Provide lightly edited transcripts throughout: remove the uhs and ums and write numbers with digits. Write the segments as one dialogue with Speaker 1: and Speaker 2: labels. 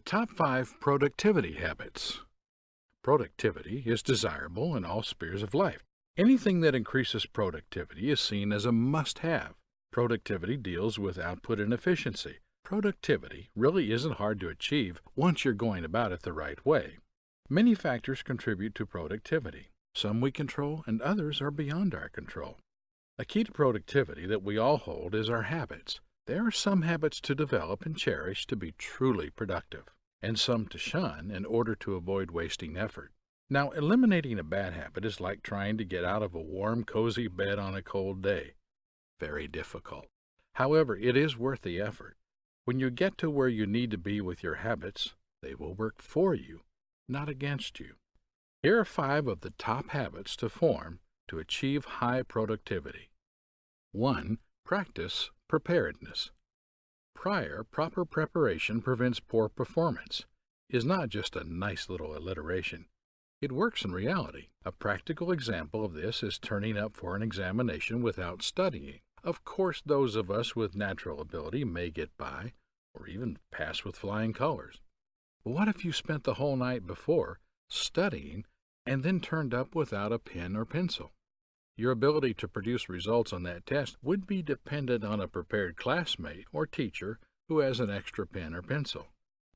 Speaker 1: top 5 productivity habits. Productivity is desirable in all spheres of life. Anything that increases productivity is seen as a must-have. Productivity deals with output and efficiency. Productivity really isn't hard to achieve once you're going about it the right way. Many factors contribute to productivity. Some we control and others are beyond our control. A key to productivity that we all hold is our habits. There are some habits to develop and cherish to be truly productive, and some to shun in order to avoid wasting effort. Now, eliminating a bad habit is like trying to get out of a warm, cozy bed on a cold day. Very difficult. However, it is worth the effort. When you get to where you need to be with your habits, they will work for you, not against you. Here are 5 of the top habits to form to achieve high productivity. 1. Practice preparedness. Proper preparation prevents poor performance is not just a nice little alliteration. It works in reality. A practical example of this is turning up for an examination without studying. Of course, those of us with natural ability may get by, or even pass with flying colors. But what if you spent the whole night before studying and then turned up without a pen or pencil? Your ability to produce results on that test would be dependent on a prepared classmate or teacher who has an extra pen or pencil.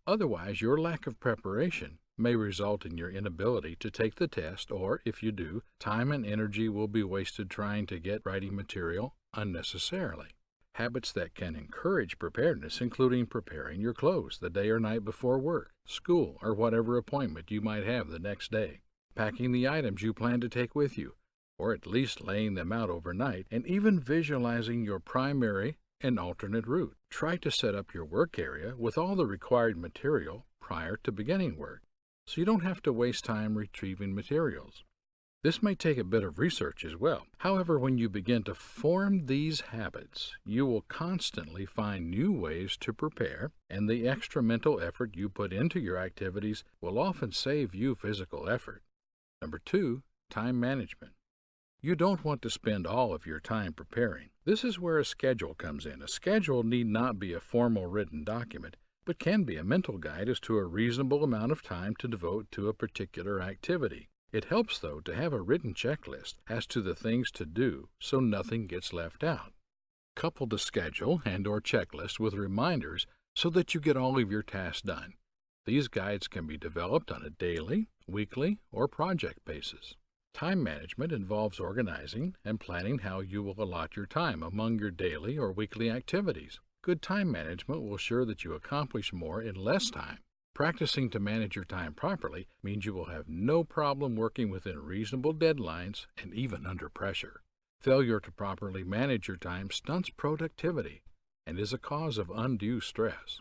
Speaker 1: Otherwise, your lack of preparation may result in your inability to take the test, or, if you do, time and energy will be wasted trying to get writing material unnecessarily. Habits that can encourage preparedness, including preparing your clothes the day or night before work, school, or whatever appointment you might have the next day, packing the items you plan to take with you, or at least laying them out overnight, and even visualizing your primary and alternate route. Try to set up your work area with all the required material prior to beginning work, so you don't have to waste time retrieving materials. This may take a bit of research as well. However, when you begin to form these habits, you will constantly find new ways to prepare, and the extra mental effort you put into your activities will often save you physical effort. Number 2, time management. You don't want to spend all of your time preparing. This is where a schedule comes in. A schedule need not be a formal written document, but can be a mental guide as to a reasonable amount of time to devote to a particular activity. It helps, though, to have a written checklist as to the things to do so nothing gets left out. Couple the schedule and/or checklist with reminders so that you get all of your tasks done. These guides can be developed on a daily, weekly, or project basis. Time management involves organizing and planning how you will allot your time among your daily or weekly activities. Good time management will ensure that you accomplish more in less time. Practicing to manage your time properly means you will have no problem working within reasonable deadlines and even under pressure. Failure to properly manage your time stunts productivity and is a cause of undue stress.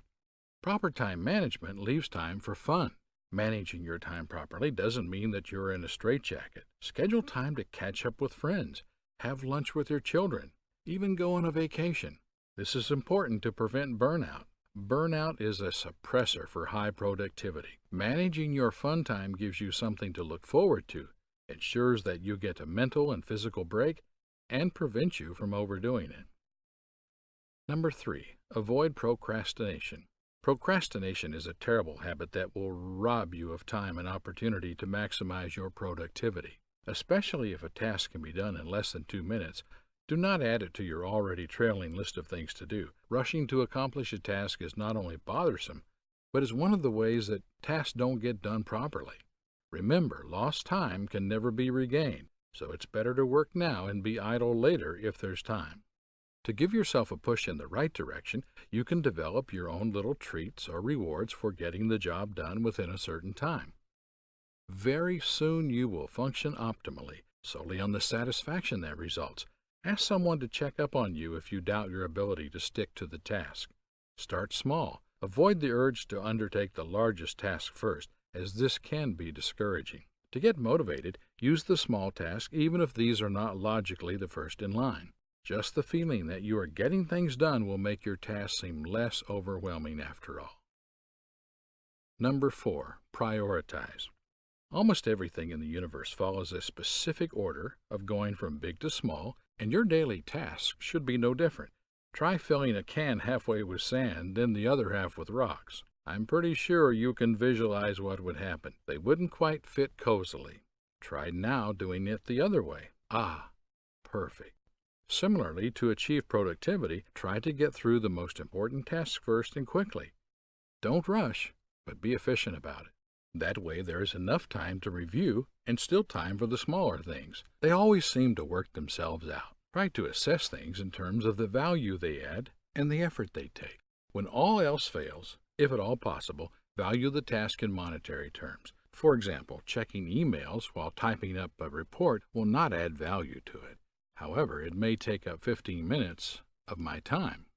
Speaker 1: Proper time management leaves time for fun. Managing your time properly doesn't mean that you're in a straitjacket. Schedule time to catch up with friends, have lunch with your children, even go on a vacation. This is important to prevent burnout. Burnout is a suppressor for high productivity. Managing your fun time gives you something to look forward to, ensures that you get a mental and physical break, and prevents you from overdoing it. Number 3, avoid procrastination. Procrastination is a terrible habit that will rob you of time and opportunity to maximize your productivity. Especially if a task can be done in less than 2 minutes, do not add it to your already trailing list of things to do. Rushing to accomplish a task is not only bothersome, but is one of the ways that tasks don't get done properly. Remember, lost time can never be regained, so it's better to work now and be idle later if there's time. To give yourself a push in the right direction, you can develop your own little treats or rewards for getting the job done within a certain time. Very soon you will function optimally, solely on the satisfaction that results. Ask someone to check up on you if you doubt your ability to stick to the task. Start small. Avoid the urge to undertake the largest task first, as this can be discouraging. To get motivated, use the small tasks even if these are not logically the first in line. Just the feeling that you are getting things done will make your task seem less overwhelming after all. Number 4, prioritize. Almost everything in the universe follows a specific order of going from big to small, and your daily tasks should be no different. Try filling a can halfway with sand, then the other half with rocks. I'm pretty sure you can visualize what would happen. They wouldn't quite fit cozily. Try now doing it the other way. Ah, perfect. Similarly, to achieve productivity, try to get through the most important tasks first and quickly. Don't rush, but be efficient about it. That way there is enough time to review and still time for the smaller things. They always seem to work themselves out. Try to assess things in terms of the value they add and the effort they take. When all else fails, if at all possible, value the task in monetary terms. For example, checking emails while typing up a report will not add value to it. However, it may take up 15 minutes of my time.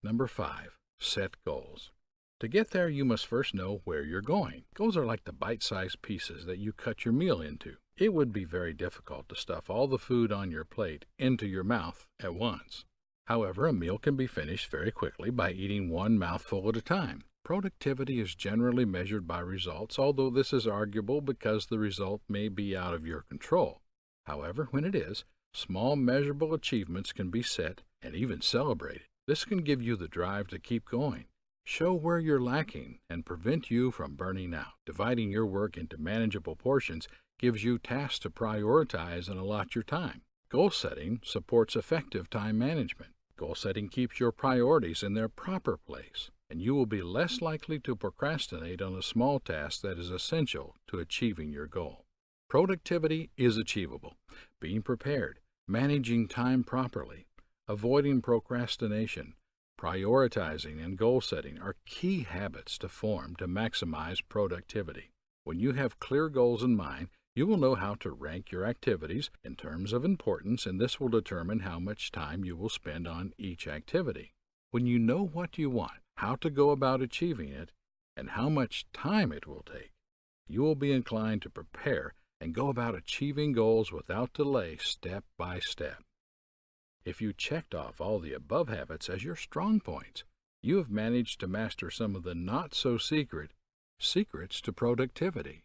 Speaker 1: Number 5. Set goals. To get there, you must first know where you're going. Goals are like the bite-sized pieces that you cut your meal into. It would be very difficult to stuff all the food on your plate into your mouth at once. However, a meal can be finished very quickly by eating one mouthful at a time. Productivity is generally measured by results, although this is arguable because the result may be out of your control. However, when it is, small measurable achievements can be set and even celebrated. This can give you the drive to keep going, show where you're lacking, and prevent you from burning out. Dividing your work into manageable portions gives you tasks to prioritize and allot your time. Goal setting supports effective time management. Goal setting keeps your priorities in their proper place, and you will be less likely to procrastinate on a small task that is essential to achieving your goal. Productivity is achievable. Being prepared, managing time properly, avoiding procrastination, prioritizing, and goal setting are key habits to form to maximize productivity. When you have clear goals in mind, you will know how to rank your activities in terms of importance, and this will determine how much time you will spend on each activity. When you know what you want, how to go about achieving it, and how much time it will take, you will be inclined to prepare and go about achieving goals without delay, step by step. If you checked off all the above habits as your strong points, you have managed to master some of the not-so-secret secrets to productivity.